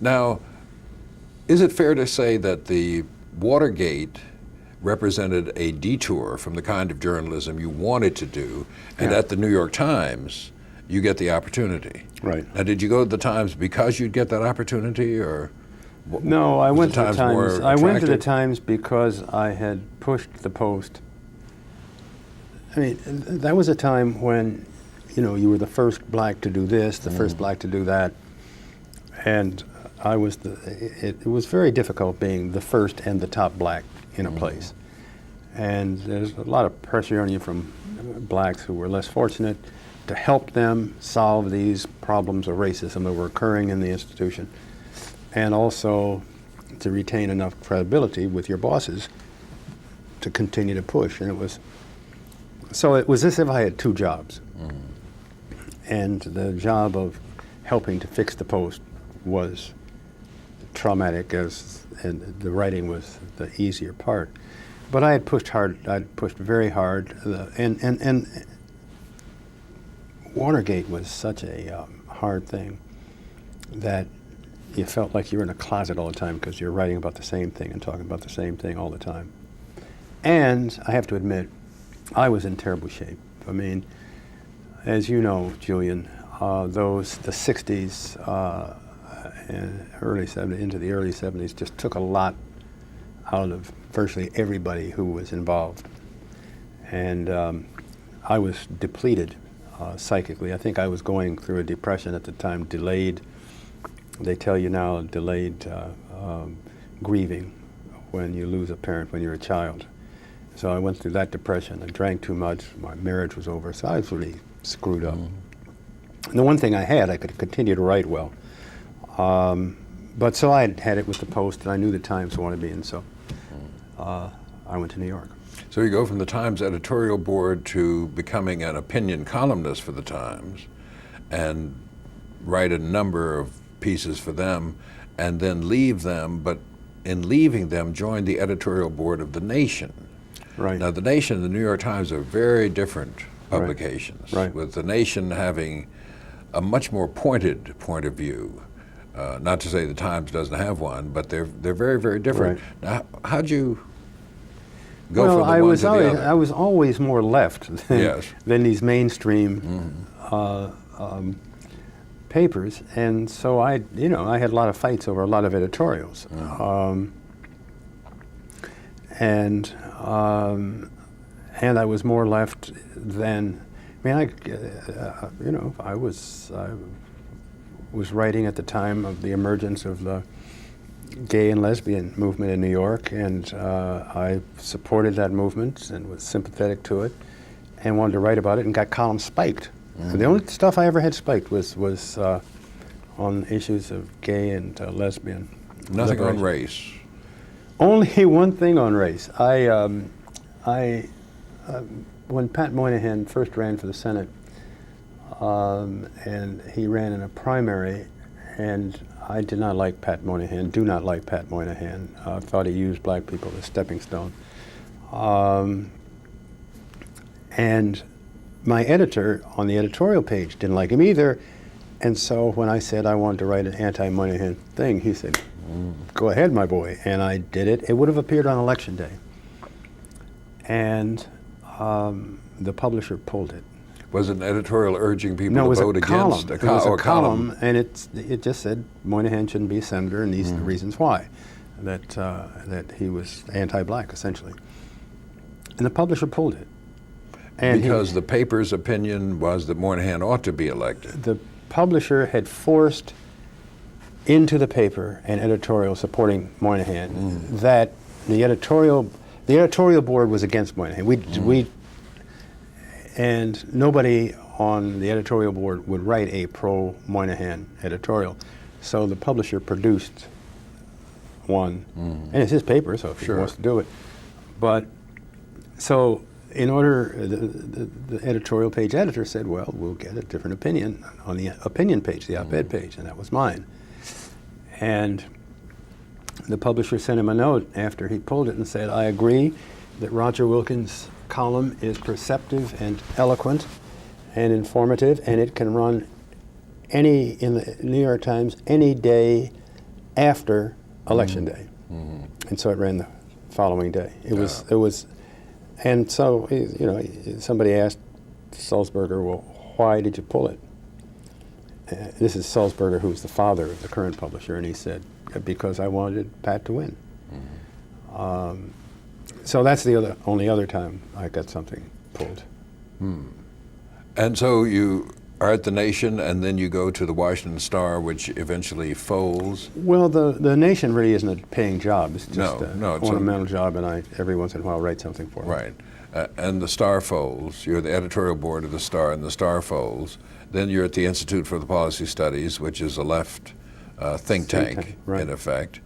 Now, is it fair to say that the Watergate represented a detour from the kind of journalism you wanted to do, and at the New York Times, you get the opportunity? Right. Now, did you go to the Times because you'd get that opportunity, or? No, I went to the Times. I went to the attractive? Times because I had pushed the Post. I mean, that was a time when, you know, you were the first black to do this, the first black to do that, and I was it was very difficult being the first and the top black in a place. And there's a lot of pressure on you from blacks who were less fortunate to help them solve these problems of racism that were occurring in the institution, and also to retain enough credibility with your bosses to continue to push. And it was as if I had two jobs. And the job of helping to fix the Post was traumatic, and the writing was the easier part. But I had pushed hard. I'd pushed very hard, and Watergate was such a hard thing that you felt like you were in a closet all the time because you're writing about the same thing and talking about the same thing all the time. And I have to admit, I was in terrible shape. I mean, as you know, Julian, the 60s and early 70s into the early 70s just took a lot out of virtually everybody who was involved. And I was depleted psychically. I think I was going through a depression at the time, delayed, they tell you now, delayed grieving when you lose a parent when you're a child. So I went through that depression. I drank too much. My marriage was over. So I was really screwed up. And the one thing I could continue to write well. But so I had it with the Post, and I knew the Times wanted me, and so I went to New York. So you go from the Times editorial board to becoming an opinion columnist for the Times, and write a number of pieces for them, and then leave them, but in leaving them, join the editorial board of The Nation. Right. Now, The Nation and the New York Times are very different publications, Right. with The Nation having a much more pointed point of view. Not to say the Times doesn't have one, but they're very, very different. Right. Now, how'd you go Well, from the one to the other? I was always more left than these mainstream papers, and so I had a lot of fights over a lot of editorials, and I was more left than. I mean, I was writing at the time of the emergence of the gay and lesbian movement in New York, and I supported that movement and was sympathetic to it, and wanted to write about it, and got columns spiked. And the only stuff I ever had spiked was on issues of gay and lesbian. Nothing liberation. on race. Only one thing on race. When Pat Moynihan first ran for the Senate, and he ran in a primary, and I did not like Pat Moynihan, do not like Pat Moynihan. I thought he used black people as stepping stone. And my editor on the editorial page didn't like him either, and so when I said I wanted to write an anti-Moynihan thing, he said, "Go ahead, my boy," and I did it. It would have appeared on Election Day. And the publisher pulled it. Was it an editorial urging people No, it to was vote a column. against? It was a column, and it just said Moynihan shouldn't be a senator, and these are the reasons why. That he was anti-black, essentially. And the publisher pulled it. And because the paper's opinion was that Moynihan ought to be elected. The publisher had forced into the paper an editorial supporting Moynihan that the editorial board was against Moynihan. And nobody on the editorial board would write a pro-Moynihan editorial. So the publisher produced one, and it's his paper, so if he wants to do it. But so in order, the editorial page editor said, well, we'll get a different opinion on the opinion page, the op-ed page, and that was mine. And the publisher sent him a note after he pulled it and said, I agree that Roger Wilkins' column is perceptive and eloquent and informative, and it can run in the New York Times any day after Election Day. And so it ran the following day. It was, and so, you know, somebody asked Sulzberger, well, why did you pull it? This is Sulzberger, who's the father of the current publisher, and he said, because I wanted Pat to win. So that's the only other time I got something pulled. And so you are at the Nation, and then you go to the Washington Star, which eventually folds. Well, the Nation really isn't a paying job. It's just It's an ornamental job, and I every once in a while write something for it. Right. And the Star folds. You're the editorial board of the Star, and the Star folds. Then you're at the Institute for the Policy Studies, which is a left think tank, right. in effect.